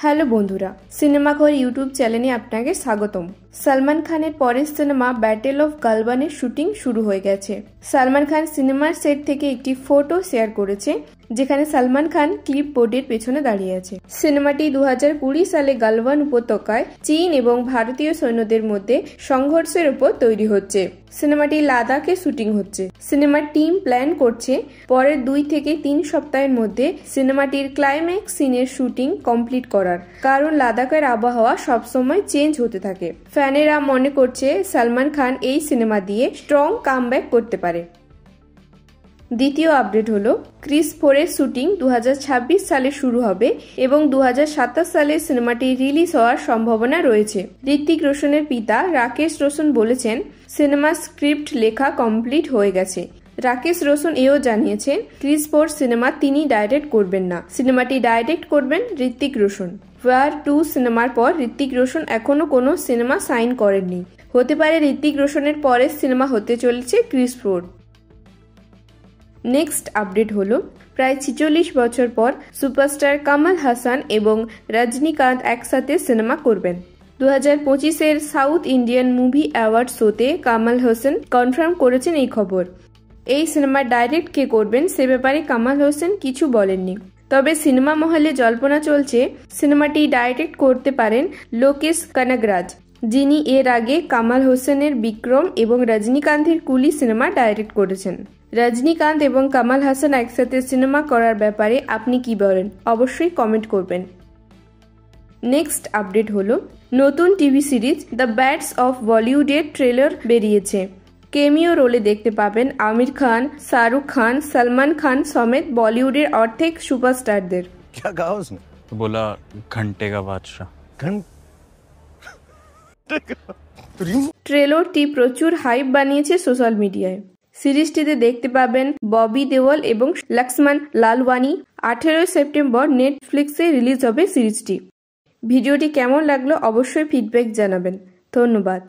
Hello বন্ধুরা, cinema ঘর YouTube চ্যানেলে আপনাকে স্বাগতম। সালমান খানের পরের সিনেমা ব্যাটেল অফ গালওয়ানের শুটিং শুরু হয়ে গেছে। সালমান খান সিনেমার সেট থেকে একটি ফটো শেয়ার করেছে, যেখানে সালমান খান ক্লিপ বোর্ডের পেছনে দাঁড়িয়ে আছে। সিনেমাটি 2020 সালে গালওয়ান উপত্যকায় চীন এবং ভারতীয় সৈন্যদের মধ্যে সংঘর্ষের উপর তৈরি হচ্ছে। সিনেমাটি লাদাখে শুটিং হচ্ছে। সিনেমার টিম প্ল্যান করছে পরের 2 থেকে 3 সপ্তাহের মধ্যে সিনেমাটির ক্লাইম্যাক্স সিনের শুটিং কমপ্লিট করার, কারণ লাদাখের আবহাওয়া সবসময় চেঞ্জ হতে থাকে। ফ্যানেরা মনে করছে সালমান খান এই সিনেমা দিয়ে স্ট্রং কামব্যাক করতে পারে। দ্বিতীয় আপডেট হলো, ক্রিস 4-এর শুটিং 2026 সালে শুরু হবে এবং 2027 সালে সিনেমাটি রিলিজ হওয়ার সম্ভাবনা রয়েছে। ঋত্বিক রোশনের পিতা রাকেশ রোশন বলেছেন, সিনেমার স্ক্রিপ্ট লেখা কমপ্লিট হয়ে গেছে। রাকেশ রোশন এও জানিয়েছেন, ক্রিস 4 সিনেমা তিনি ডাইরেক্ট করবেন না, সিনেমাটি ডাইরেক্ট করবেন ঋত্বিক রোশন। ওয়ার 2 সিনেমার পর ঋত্বিক রোশন এখনো কোনো সিনেমা সাইন করেননি। হতে পারে ঋত্বিক রোশনের পরের সিনেমা হতে চলেছে ক্রিস 4। নেক্সট আপডেট হলো, প্রায় 46 বছর পর সুপারস্টার কামাল হাসান এবং রজনীকান্ত একসাথে সিনেমা করবেন। 2025-এর সাউথ ইন্ডিয়ান মুভি অ্যাওয়ার্ড শোতে কামাল হোসেন কনফার্ম করেছেন এই খবর। এই সিনেমার ডাইরেক্ট কে করবেন সে ব্যাপারে কামাল হোসেন কিছু বলেননি। তবে সিনেমা মহলে জল্পনা চলছে সিনেমাটি ডাইরেক্ট করতে পারেন লোকেশ কানাগরাজ, যিনি এর আগে কামাল হোসেনের বিক্রম এবং রজনীকান্তের কুলি সিনেমা ডাইরেক্ট করেছেন। রজনীকান্ত এবং কামাল হাসান একসাথে সিনেমা করার ব্যাপারে আপনি কি বলেন অবশ্যই কমেন্ট করবেন। নেক্সট আপডেট হলো, নতুন TV series the bats of বলিউডের ট্রেলার বেরিয়েছে। কেমিও রোলে দেখতে পাবেন আমির খান, শাহরুখ খান, সলমান খান সমেত বলিউডের অর্ধেক সুপারস্টারদের। क्या कहा उसने? तो बोला घंटे का बादशाह। ট্রেলারটি প্রচুর হাইপ বানিয়েছে সোশ্যাল মিডিয়ায়। সিরিজটিতে দেখতে পাবেন ববি দেওল এবং লক্ষ্মণ লালওয়ানি। 18 সেপ্টেম্বর নেটফ্লিক্সে রিলিজ হবে সিরিজটি। ভিডিওটি কেমন লাগলো অবশ্যই ফিডব্যাক জানাবেন। ধন্যবাদ।